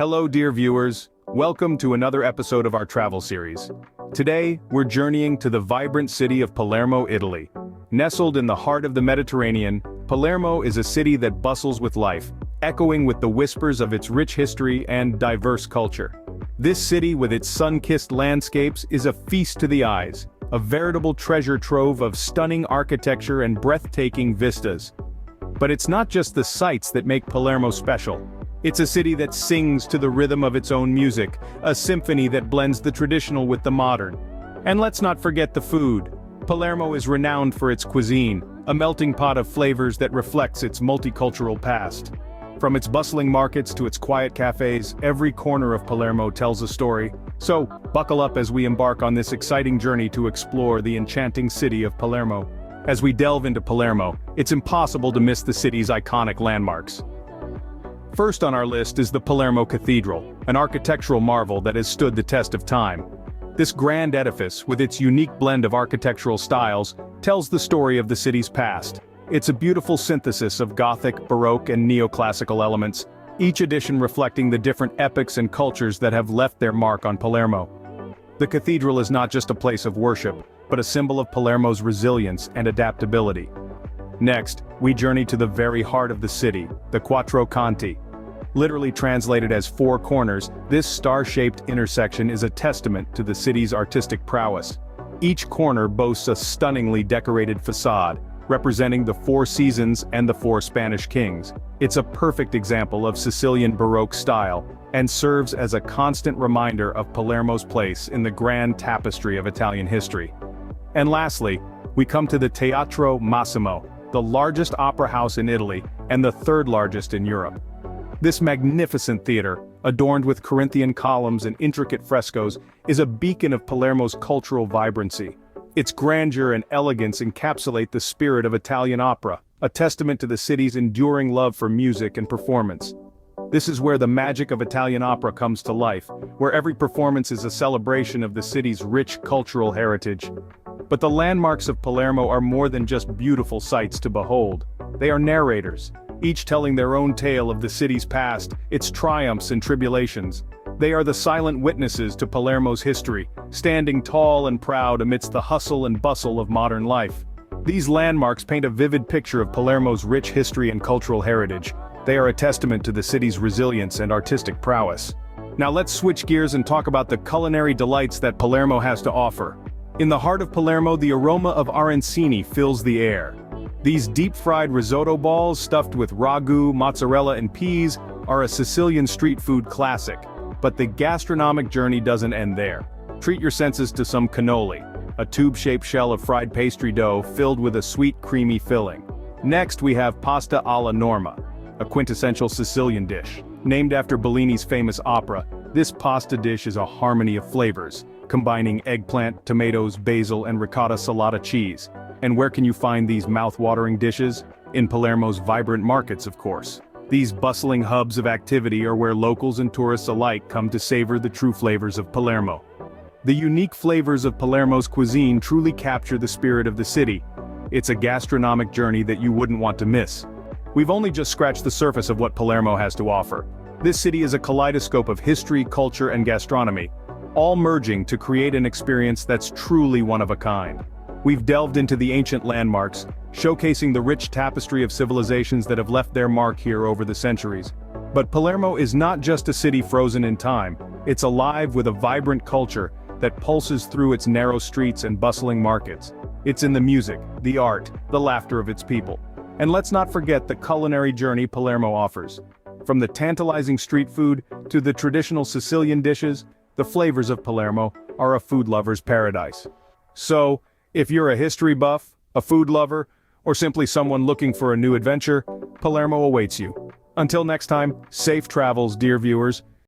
Hello dear viewers, welcome to another episode of our travel series. Today, we're journeying to the vibrant city of Palermo, Italy. Nestled in the heart of the Mediterranean, Palermo is a city that bustles with life, echoing with the whispers of its rich history and diverse culture. This city with its sun-kissed landscapes is a feast to the eyes, a veritable treasure trove of stunning architecture and breathtaking vistas. But it's not just the sights that make Palermo special. It's a city that sings to the rhythm of its own music, a symphony that blends the traditional with the modern. And let's not forget the food. Palermo is renowned for its cuisine, a melting pot of flavors that reflects its multicultural past. From its bustling markets to its quiet cafes, every corner of Palermo tells a story. So, buckle up as we embark on this exciting journey to explore the enchanting city of Palermo. As we delve into Palermo, it's impossible to miss the city's iconic landmarks. First on our list is the Palermo Cathedral, an architectural marvel that has stood the test of time. This grand edifice, with its unique blend of architectural styles, tells the story of the city's past. It's a beautiful synthesis of Gothic, Baroque, and neoclassical elements, each edition reflecting the different epochs and cultures that have left their mark on Palermo. The cathedral is not just a place of worship, but a symbol of Palermo's resilience and adaptability. Next, we journey to the very heart of the city, the Quattro Canti. Literally translated as four corners, this star-shaped intersection is a testament to the city's artistic prowess. Each corner boasts a stunningly decorated facade, representing the four seasons and the four Spanish kings. It's a perfect example of Sicilian Baroque style, and serves as a constant reminder of Palermo's place in the grand tapestry of Italian history. And lastly, we come to the Teatro Massimo, the largest opera house in Italy, and the third largest in Europe. This magnificent theater, adorned with Corinthian columns and intricate frescoes, is a beacon of Palermo's cultural vibrancy. Its grandeur and elegance encapsulate the spirit of Italian opera, a testament to the city's enduring love for music and performance. This is where the magic of Italian opera comes to life, where every performance is a celebration of the city's rich cultural heritage. But the landmarks of Palermo are more than just beautiful sights to behold. They are narrators, each telling their own tale of the city's past, its triumphs and tribulations. They are the silent witnesses to Palermo's history, standing tall and proud amidst the hustle and bustle of modern life. These landmarks paint a vivid picture of Palermo's rich history and cultural heritage. They are a testament to the city's resilience and artistic prowess. Now let's switch gears and talk about the culinary delights that Palermo has to offer. In the heart of Palermo, the aroma of arancini fills the air. These deep-fried risotto balls stuffed with ragu, mozzarella, and peas are a Sicilian street food classic. But the gastronomic journey doesn't end there. Treat your senses to some cannoli, a tube-shaped shell of fried pastry dough filled with a sweet, creamy filling. Next we have pasta alla norma, a quintessential Sicilian dish. Named after Bellini's famous opera, this pasta dish is a harmony of flavors, combining eggplant, tomatoes, basil, and ricotta salata cheese. And where can you find these mouth-watering dishes? In Palermo's vibrant markets, of course. These bustling hubs of activity are where locals and tourists alike come to savor the true flavors of Palermo. The unique flavors of Palermo's cuisine truly capture the spirit of the city. It's a gastronomic journey that you wouldn't want to miss. We've only just scratched the surface of what Palermo has to offer. This city is a kaleidoscope of history, culture, and gastronomy, all merging to create an experience that's truly one of a kind. We've delved into the ancient landmarks, showcasing the rich tapestry of civilizations that have left their mark here over the centuries. But Palermo is not just a city frozen in time, it's alive with a vibrant culture that pulses through its narrow streets and bustling markets. It's in the music, the art, the laughter of its people. And let's not forget the culinary journey Palermo offers. From the tantalizing street food to the traditional Sicilian dishes, the flavors of Palermo are a food lover's paradise. So, if you're a history buff, a food lover, or simply someone looking for a new adventure, Palermo awaits you. Until next time, safe travels, dear viewers.